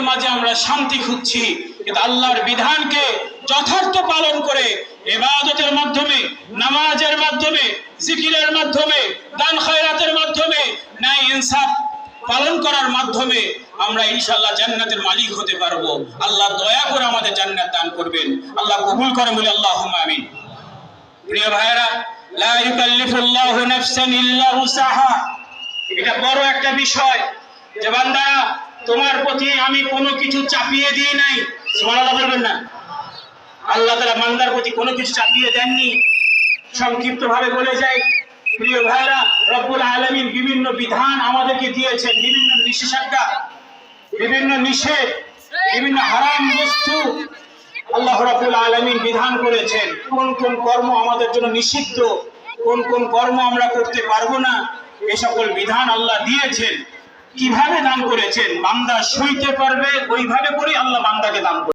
মাঝে আমরা শান্তি খুঁজছি, কিন্তু আল্লাহর বিধানকে যথার্থ পালন করে ইবাদতের মাধ্যমে, নামাজের মাধ্যমে, জিকিরের মাধ্যমে, দান খয়রাতের মাধ্যমে, ন্যায় ইনসাফ পালন করার মাধ্যমে আমরা ইনশাআল্লাহ জান্নাতের মালিক হতে পারবো। আল্লাহ দয়া করে আমাদের জান্নাত দান করবেন, আল্লাহ কবুল করেন বলে আল্লাহুম্মা আমিন। প্রিয় ভাইরা, লা ইউকাল্লিফুল্লাহু নাফসান ইল্লা উসাহা, এটা বড় একটা বিষয় যে বান্দা তোমার প্রতি আমি কোনো কিছু চাপিয়ে দিই নাই। সুবহানাল্লাহ বলবেন না? আল্লাহ তাআলা বান্দার প্রতি কোনো কিছু চাপিয়ে দেননি। সংক্ষিপ্ত ভাবে বলে যাই, প্রিয় ভাইরা, রব্বুল আলামিন বিভিন্ন বিধান আমাদেরকে দিয়েছেন, বিভিন্ন নিষেধাজ্ঞা, বিভিন্ন নিষেধ, বিভিন্ন হারাম বস্তু আল্লাহ রাব্বুল আলামিন বিধান করেছেন। কোন কোন কর্ম আমাদের জন্য নিষিদ্ধ, কোন কোন কর্ম আমরা করতে পারবো না, এই সকল বিধান আল্লাহ দিয়েছেন। কিভাবে দান করেছেন? বান্দা সইতে পারবে ওইভাবে করে আল্লাহ বান্দাকে দান করেছেন।